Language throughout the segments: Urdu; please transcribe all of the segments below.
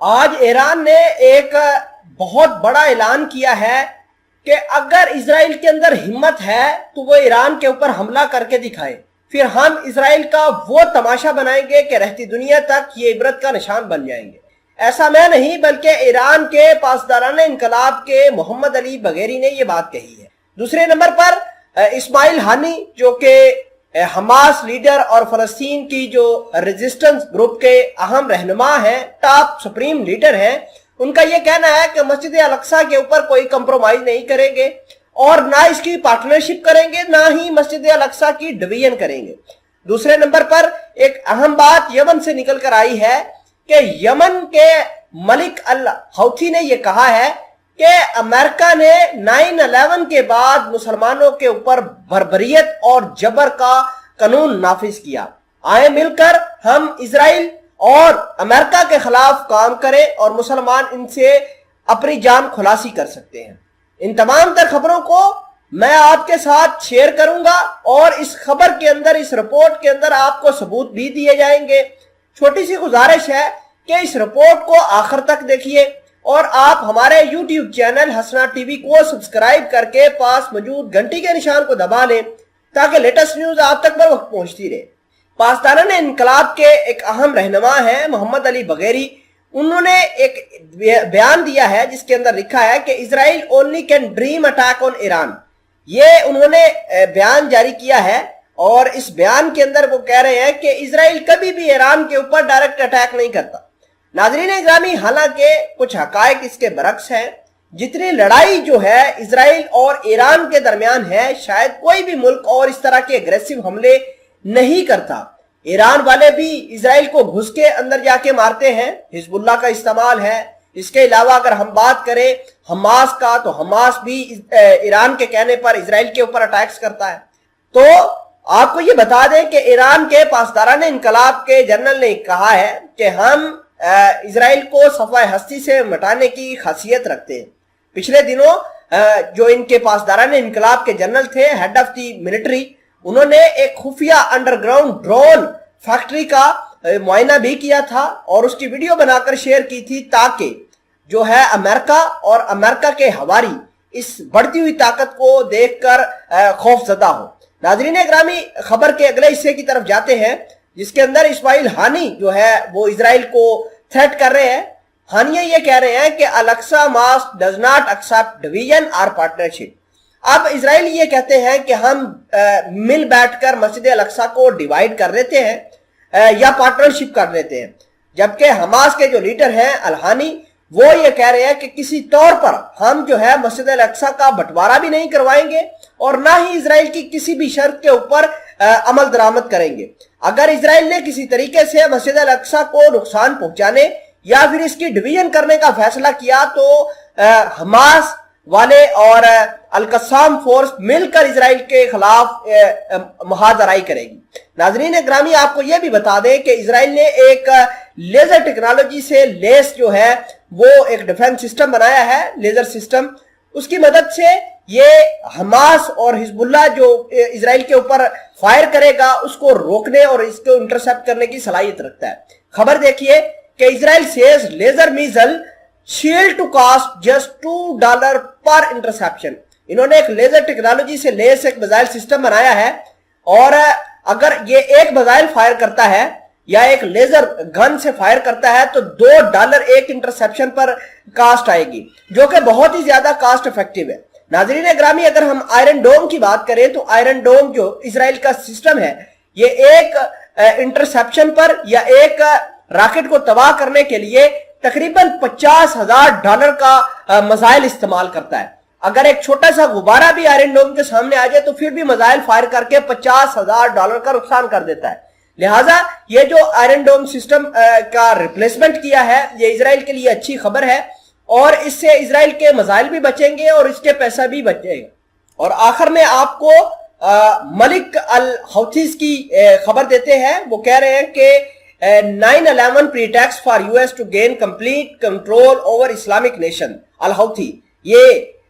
آج ایران نے ایک بہت بڑا اعلان کیا ہے کہ اگر اسرائیل کے اندر ہمت ہے تو وہ ایران کے اوپر حملہ کر کے دکھائے، پھر ہم اسرائیل کا وہ تماشا بنائیں گے کہ رہتی دنیا تک یہ عبرت کا نشان بن جائیں گے۔ ایسا میں نہیں بلکہ ایران کے پاسداران انقلاب کے محمد علی بغیری نے یہ بات کہی ہے۔ دوسرے نمبر پر اسماعیل ہانی جو کہ حماس لیڈر اور فلسطین کی جو ریزسٹنس گروپ کے اہم رہنما ہیں، ٹاپ سپریم لیڈر ہیں، ان کا یہ کہنا ہے کہ مسجد الاقصی کے اوپر کوئی کمپرومائز نہیں کریں گے اور نہ اس کی پارٹنرشپ کریں گے، نہ ہی مسجد الاقصی کی ڈویژن کریں گے۔ دوسرے نمبر پر ایک اہم بات یمن سے نکل کر آئی ہے کہ یمن کے ملک الحوثی نے یہ کہا ہے کہ امریکہ نے 9/11 کے بعد مسلمانوں کے اوپر بربریت اور جبر کا قانون نافذ کیا۔ آئیں مل کر ہم اسرائیل اور امریکہ کے خلاف کام کریں اور مسلمان ان سے اپنی جان خلاصی کر سکتے ہیں۔ ان تمام تر خبروں کو میں آپ کے ساتھ شیئر کروں گا اور اس خبر کے اندر، اس رپورٹ کے اندر آپ کو ثبوت بھی دیے جائیں گے۔ چھوٹی سی گزارش ہے کہ اس رپورٹ کو آخر تک دیکھیے اور آپ ہمارے یوٹیوب چینل ہسنا ٹی وی کو سبسکرائب کر کے پاس موجود گھنٹی کے نشان کو دبا لیں تاکہ لیٹسٹ نیوز آپ تک بر وقت پہنچتی رہے۔ پاسداران انقلاب کے ایک اہم رہنما ہیں محمد علی بغیری، انہوں نے ایک بیان دیا ہے جس کے اندر لکھا ہے کہ Israel only can dream attack on Iran. یہ انہوں نے بیان جاری کیا ہے اور اس بیان کے اندر وہ کہہ رہے ہیں کہ اسرائیل کبھی بھی ایران کے اوپر ڈائریکٹ اٹیک نہیں کرتا۔ ناظرین گرامی، حالانکہ کچھ حقائق اس کے برعکس ہیں۔ جتنی لڑائی جو ہے اسرائیل اور ایران کے درمیان ہے، شاید کوئی بھی ملک اور اس طرح کے اگریسو حملے نہیں کرتا۔ ایران والے بھی اسرائیل کو گھس کے اندر جا کے مارتے ہیں، حزب اللہ کا استعمال ہے۔ اس کے علاوہ اگر ہم بات کریں حماس کا تو حماس بھی ایران کے کہنے پر اسرائیل کے اوپر اٹیکس کرتا ہے۔ تو آپ کو یہ بتا دیں کہ ایران کے پاسداران انقلاب کے جنرل نے کہا ہے کہ ہم اسرائیل کو صفحہ ہستی سے مٹانے کی خاصیت رکھتے ہیں۔ پچھلے دنوں جو ان کے پاسداران انقلاب کے جنرل تھے، ہیڈ آف دی ملٹری، انہوں نے ایک خفیہ انڈر گراؤنڈ ڈرون فیکٹری کا معائنہ بھی کیا تھا اور اس کی ویڈیو بنا کر شیئر کی تھی تاکہ جو ہے امریکہ اور امریکہ کے ہواری اس بڑھتی ہوئی طاقت کو دیکھ کر خوف زدہ ہو۔ ناظرین گرامی، خبر کے اگلے حصے کی طرف جاتے ہیں جس کے اندر اسماعیل ہانی جو ہے وہ اسرائیل کو تھریٹ کر رہے ہیں۔ ہانیہ یہ کہہ رہے ہیں کہ Al Aqsa mosque does not accept division اور پارٹنرشپ۔ اب اسرائیل یہ کہتے ہیں کہ ہم مل بیٹھ کر مسجد الاقصی کو ڈیوائیڈ کر لیتے ہیں یا پارٹنرشپ کر لیتے ہیں، جبکہ حماس کے جو لیڈر ہیں الہانی، وہ یہ کہہ رہے ہیں کہ کسی طور پر ہم جو ہے مسجد الاقصی کا بٹوارہ بھی نہیں کروائیں گے اور نہ ہی اسرائیل کی کسی بھی شرط کے اوپر عمل درآمد کریں گے۔ اگر اسرائیل نے کسی طریقے سے مسجد الاقصی کو نقصان پہنچانے یا پھر اس کی ڈویژن کرنے کا فیصلہ کیا تو حماس والے اور القسام فورس مل کر اسرائیل کے خلاف محاذ آرائی کرے گی۔ ناظرین گرامی، آپ کو یہ بھی بتا دیں کہ اسرائیل نے ایک لیزر ٹیکنالوجی سے لیس جو ہے وہ ایک ڈیفنس سسٹم بنایا ہے، لیزر سسٹم۔ اس کی مدد سے یہ حماس اور حزب اللہ جو اسرائیل کے اوپر فائر کرے گا اس کو روکنے اور اس کو انٹرسپٹ کرنے کی صلاحیت رکھتا ہے۔ خبر دیکھیے کہ Israel says laser missile shield to cost just $2 پر انٹرسپشن۔ انہوں نے ایک لیزر ٹیکنالوجی سے لیس ایک میزائل سسٹم بنایا ہے اور اگر یہ ایک میزائل فائر کرتا ہے یا ایک لیزر گن سے فائر کرتا ہے تو $2 ایک انٹرسپشن پر کاسٹ آئے گی، جو کہ بہت ہی زیادہ کاسٹ افیکٹو ہے۔ ناظرین گرامی، اگر ہم آئرن ڈوم کی بات کریں تو آئرن ڈوم جو اسرائیل کا سسٹم ہے، یہ ایک انٹرسپشن پر یا ایک راکٹ کو تباہ کرنے کے لیے تقریباً $50,000 کا میزائل استعمال کرتا ہے۔ اگر ایک چھوٹا سا غبارہ بھی آئرن ڈوم کے سامنے آ جائے تو پھر بھی میزائل فائر کر کے $50,000 کا نقصان کر دیتا ہے۔ لہٰذا یہ جو آئرن ڈوم سسٹم کا ریپلیسمنٹ کیا ہے، یہ اسرائیل کے لیے اچھی خبر ہے اور اس سے اسرائیل کے میزائل بھی بچیں گے اور اس کے پیسہ بھی بچے گا۔ اور آخر میں آپ کو ملک الحوثیز کی خبر دیتے ہیں۔ وہ کہہ رہے ہیں کہ 9/11 pretext for US to gain complete control over Islamic nation الحوثی، یہ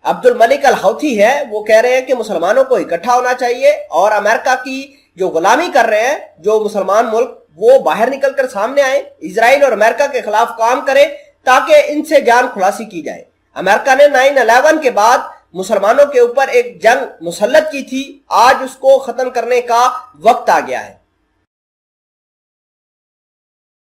عبد الملک الحوثی ہے، وہ کہہ رہے ہیں کہ مسلمانوں کو اکٹھا ہونا چاہیے اور امریکہ کی جو غلامی کر رہے ہیں جو مسلمان ملک، وہ باہر نکل کر سامنے آئیں، اسرائیل اور امریکہ کے خلاف کام کریں تاکہ ان سے جان خلاصی کی جائے۔ امریکہ نے 9/11 کے بعد مسلمانوں کے اوپر ایک جنگ مسلط کی تھی، آج اس کو ختم کرنے کا وقت آ گیا ہے۔